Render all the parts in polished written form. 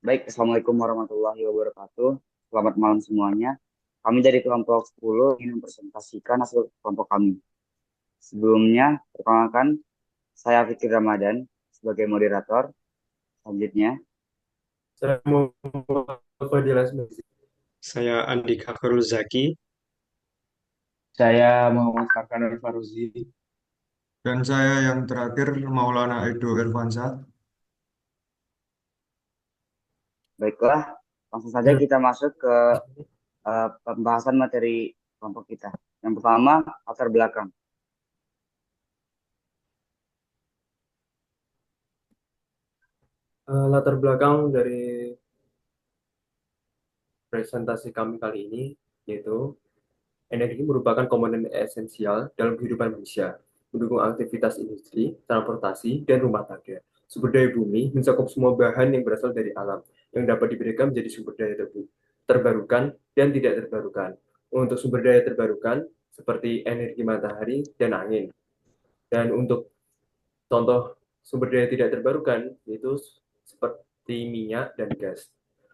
Baik, Assalamualaikum warahmatullahi wabarakatuh. Selamat malam semuanya. Kami dari kelompok 10 ingin mempresentasikan hasil kelompok kami. Sebelumnya, perkenalkan, saya Fikri Ramadan sebagai moderator. Selanjutnya, Saya mau Fadilah Saya Andika Zaki. Saya Muhammad Farkanur Faruzi. Dan saya yang terakhir Maulana Edo Irfansyah. baiklah, langsung saja kita masuk ke pembahasan materi kelompok kita. Yang pertama, latar belakang. latar belakang dari presentasi kami kali ini yaitu energi merupakan komponen esensial dalam kehidupan manusia, mendukung aktivitas industri, transportasi, dan rumah tangga. Sumber daya bumi mencakup semua bahan yang berasal dari alam, yang dapat diberikan menjadi sumber daya terbarukan dan tidak terbarukan. Untuk sumber daya terbarukan, seperti energi matahari dan angin. Dan untuk contoh sumber daya tidak terbarukan, yaitu seperti minyak dan gas.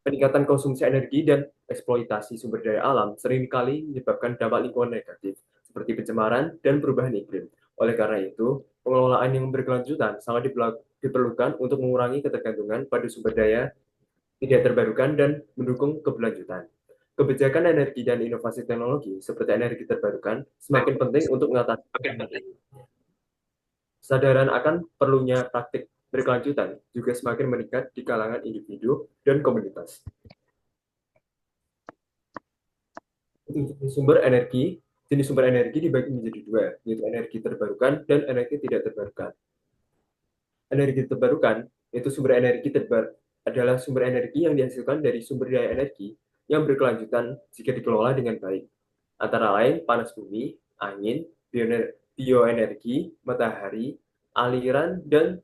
Peningkatan konsumsi energi dan eksploitasi sumber daya alam seringkali menyebabkan dampak lingkungan negatif, seperti pencemaran dan perubahan iklim. Oleh karena itu, pengelolaan yang berkelanjutan sangat diperlukan untuk mengurangi ketergantungan pada sumber daya tidak terbarukan dan mendukung keberlanjutan. Kebijakan energi dan inovasi teknologi seperti energi terbarukan semakin penting untuk mengatasi tantangan ini. Kesadaran akan perlunya praktik berkelanjutan juga semakin meningkat di kalangan individu dan komunitas. Jenis sumber energi dibagi menjadi dua, yaitu energi terbarukan dan energi tidak terbarukan. Energi terbarukan itu adalah sumber energi yang dihasilkan dari sumber daya energi yang berkelanjutan jika dikelola dengan baik. Antara lain panas bumi, angin, bioenergi, matahari, aliran dan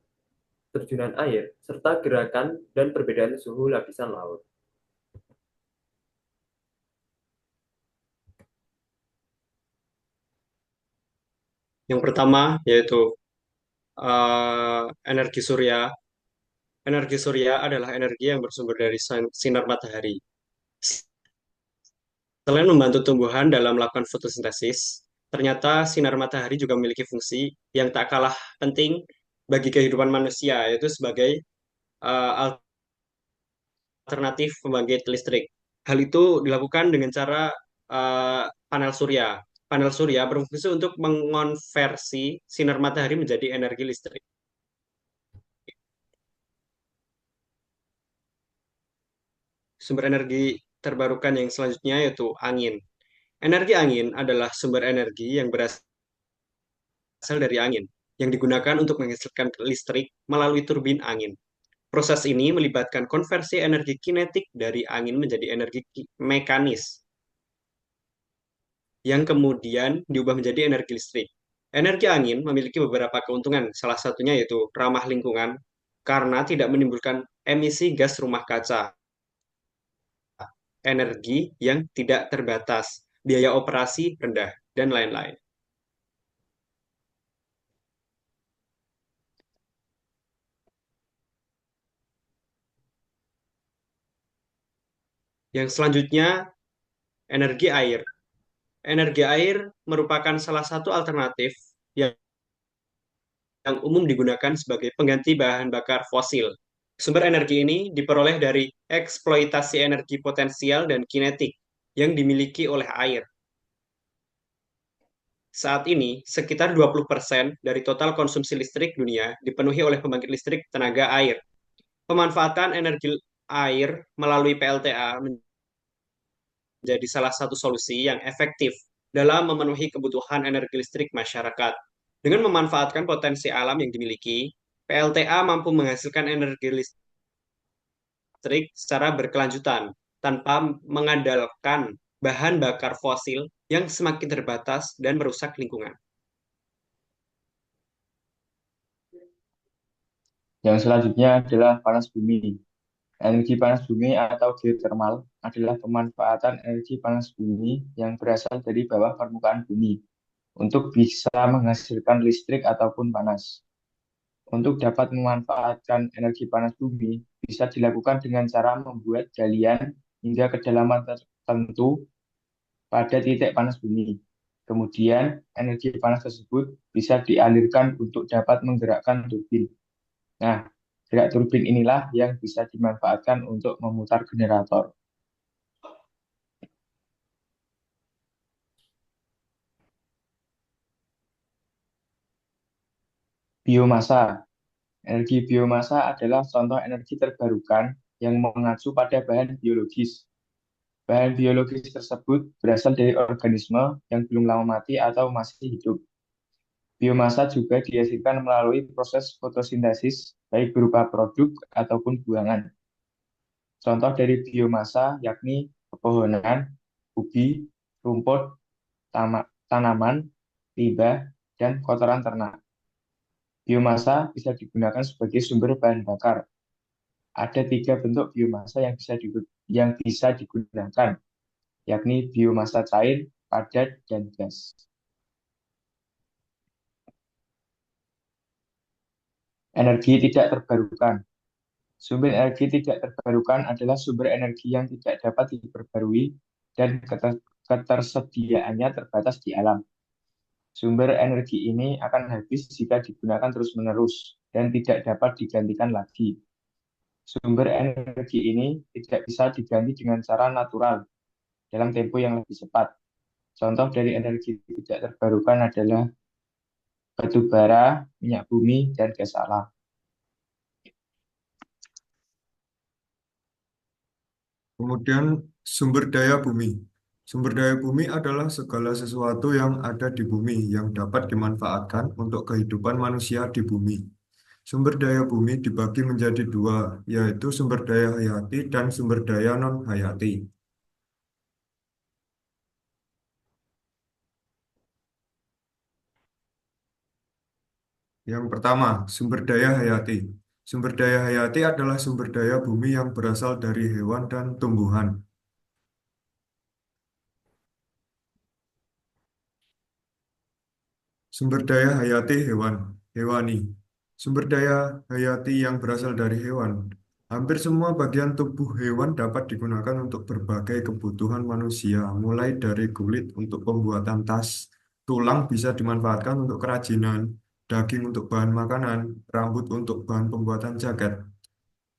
terjunan air, serta gerakan dan perbedaan suhu lapisan laut. Yang pertama yaitu energi surya. Energi surya adalah energi yang bersumber dari sinar matahari. Selain membantu tumbuhan dalam melakukan fotosintesis, ternyata sinar matahari juga memiliki fungsi yang tak kalah penting bagi kehidupan manusia, yaitu sebagai alternatif pembangkit listrik. Hal itu dilakukan dengan cara panel surya. Panel surya berfungsi untuk mengonversi sinar matahari menjadi energi listrik. Sumber energi terbarukan yang selanjutnya yaitu angin. Energi angin adalah sumber energi yang berasal dari angin, yang digunakan untuk menghasilkan listrik melalui turbin angin. Proses ini melibatkan konversi energi kinetik dari angin menjadi energi mekanis, yang kemudian diubah menjadi energi listrik. Energi angin memiliki beberapa keuntungan, salah satunya yaitu ramah lingkungan, karena tidak menimbulkan emisi gas rumah kaca, energi yang tidak terbatas, biaya operasi rendah, dan lain-lain. Yang selanjutnya, energi air. Energi air merupakan salah satu alternatif yang umum digunakan sebagai pengganti bahan bakar fosil. Sumber energi ini diperoleh dari eksploitasi energi potensial dan kinetik yang dimiliki oleh air. Saat ini, sekitar 20% dari total konsumsi listrik dunia dipenuhi oleh pembangkit listrik tenaga air. Pemanfaatan energi air melalui PLTA menjadi salah satu solusi yang efektif dalam memenuhi kebutuhan energi listrik masyarakat. Dengan memanfaatkan potensi alam yang dimiliki, PLTA mampu menghasilkan energi listrik secara berkelanjutan tanpa mengandalkan bahan bakar fosil yang semakin terbatas dan merusak lingkungan. Yang selanjutnya adalah panas bumi. Energi panas bumi atau geothermal adalah pemanfaatan energi panas bumi yang berasal dari bawah permukaan bumi untuk bisa menghasilkan listrik ataupun panas. Untuk dapat memanfaatkan energi panas bumi, bisa dilakukan dengan cara membuat galian hingga kedalaman tertentu pada titik panas bumi. Kemudian, energi panas tersebut bisa dialirkan untuk dapat menggerakkan turbin. Nah, gerak turbin inilah yang bisa dimanfaatkan untuk memutar generator. Biomasa. Energi biomasa adalah contoh energi terbarukan yang mengacu pada bahan biologis. Bahan biologis tersebut berasal dari organisme yang belum lama mati atau masih hidup. Biomasa juga dihasilkan melalui proses fotosintesis, baik berupa produk ataupun buangan. Contoh dari biomasa yakni pepohonan, ubi, rumput, tanaman, limbah, dan kotoran ternak. Biomasa bisa digunakan sebagai sumber bahan bakar. Ada 3 bentuk biomasa yang bisa digunakan, yakni biomasa cair, padat, dan gas. Energi tidak terbarukan. Sumber energi tidak terbarukan adalah sumber energi yang tidak dapat diperbarui dan ketersediaannya terbatas di alam. Sumber energi ini akan habis jika digunakan terus-menerus dan tidak dapat digantikan lagi. Sumber energi ini tidak bisa diganti dengan cara natural dalam tempo yang lebih cepat. Contoh dari energi tidak terbarukan adalah batu bara, minyak bumi, dan gas alam. Kemudian sumber daya bumi. Sumber daya bumi adalah segala sesuatu yang ada di bumi yang dapat dimanfaatkan untuk kehidupan manusia di bumi. Sumber daya bumi dibagi menjadi dua, yaitu sumber daya hayati dan sumber daya non-hayati. Yang pertama, sumber daya hayati. Sumber daya hayati adalah sumber daya bumi yang berasal dari hewan dan tumbuhan. Sumber daya hayati hewani. Sumber daya hayati yang berasal dari hewan. Hampir semua bagian tubuh hewan dapat digunakan untuk berbagai kebutuhan manusia, mulai dari kulit untuk pembuatan tas, tulang bisa dimanfaatkan untuk kerajinan, daging untuk bahan makanan, rambut untuk bahan pembuatan jaket.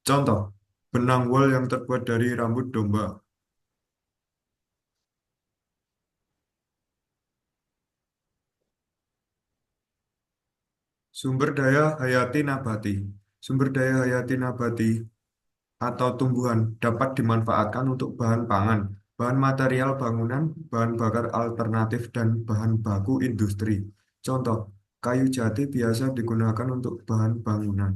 Contoh, benang wol yang terbuat dari rambut domba. Sumber daya hayati nabati. Sumber daya hayati nabati atau tumbuhan dapat dimanfaatkan untuk bahan pangan, bahan material bangunan, bahan bakar alternatif, dan bahan baku industri. Contoh, kayu jati biasa digunakan untuk bahan bangunan.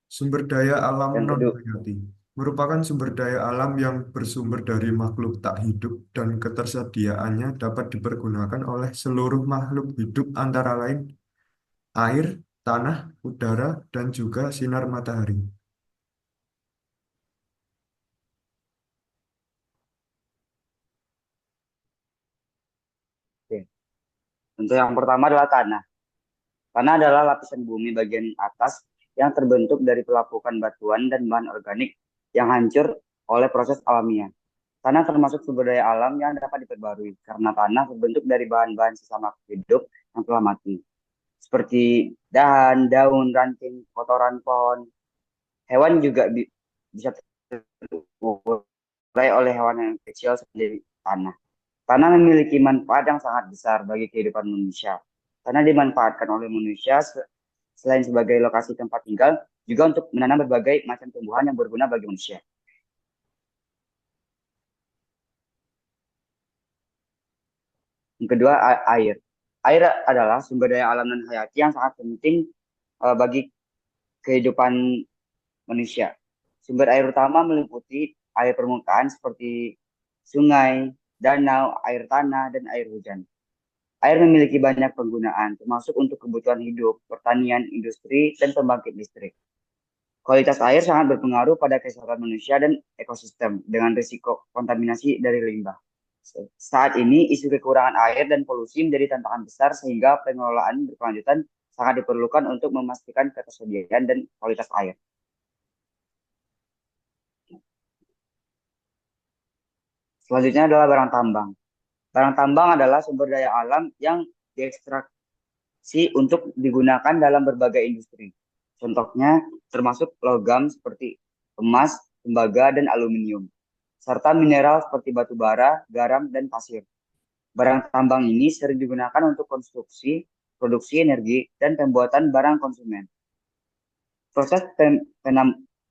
Sumber daya alam Yang kedua, non-hayati merupakan sumber daya alam yang bersumber dari makhluk tak hidup dan ketersediaannya dapat dipergunakan oleh seluruh makhluk hidup antara lain air, tanah, udara, dan juga sinar matahari. oke. Untuk yang pertama adalah tanah. Tanah adalah lapisan bumi bagian atas yang terbentuk dari pelapukan batuan dan bahan organik yang hancur oleh proses alamiah. Tanah termasuk sumber daya alam yang dapat diperbarui karena tanah terbentuk dari bahan-bahan sisa makhluk hidup yang telah mati, seperti dahan, daun, ranting, kotoran pohon. Hewan juga bisa terurai oleh hewan yang kecil seperti tanah. Tanah memiliki manfaat yang sangat besar bagi kehidupan manusia. Tanah dimanfaatkan oleh manusia selain sebagai lokasi tempat tinggal, juga untuk menanam berbagai macam tumbuhan yang berguna bagi manusia. Yang kedua, air. Air adalah sumber daya alam dan hayati yang sangat penting bagi kehidupan manusia. Sumber air utama meliputi air permukaan seperti sungai, danau, air tanah, dan air hujan. Air memiliki banyak penggunaan, termasuk untuk kebutuhan hidup, pertanian, industri, dan pembangkit listrik. Kualitas air sangat berpengaruh pada kesehatan manusia dan ekosistem dengan risiko kontaminasi dari limbah, Saat ini isu kekurangan air dan polusi menjadi tantangan besar sehingga pengelolaan berkelanjutan sangat diperlukan untuk memastikan ketersediaan dan kualitas air. Selanjutnya adalah barang tambang. Barang tambang adalah sumber daya alam yang diekstraksi untuk digunakan dalam berbagai industri. Contohnya termasuk logam seperti emas, tembaga, dan aluminium, serta mineral seperti batu bara, garam, dan pasir. Barang tambang ini sering digunakan untuk konstruksi, produksi energi, dan pembuatan barang konsumen. Proses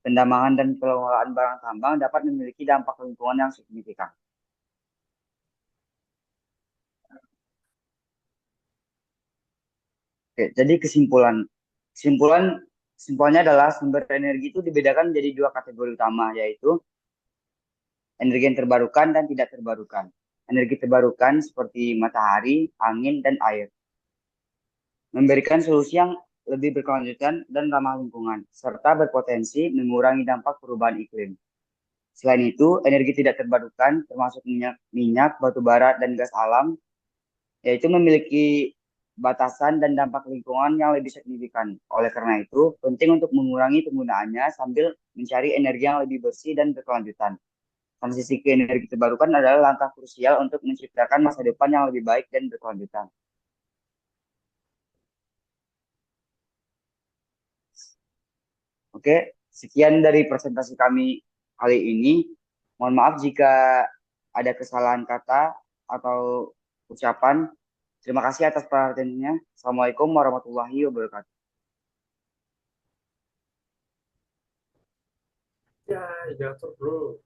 pendambangan dan pengelolaan barang tambang dapat memiliki dampak lingkungan yang signifikan. Oke, jadi kesimpulannya adalah sumber energi itu dibedakan menjadi dua kategori utama, yaitu energi yang terbarukan dan tidak terbarukan. Energi terbarukan seperti matahari, angin, dan air memberikan solusi yang lebih berkelanjutan dan ramah lingkungan, serta berpotensi mengurangi dampak perubahan iklim. Selain itu, energi tidak terbarukan termasuk minyak, batu bara, dan gas alam, yaitu memiliki batasan dan dampak lingkungan yang lebih signifikan. Oleh karena itu, penting untuk mengurangi penggunaannya sambil mencari energi yang lebih bersih dan berkelanjutan. Transisi ke energi terbarukan adalah langkah krusial untuk menciptakan masa depan yang lebih baik dan berkelanjutan. Oke, sekian dari presentasi kami kali ini. Mohon maaf jika ada kesalahan kata atau ucapan. Terima kasih atas perhatiannya. Assalamualaikum warahmatullahi wabarakatuh. Ya, ya, bro.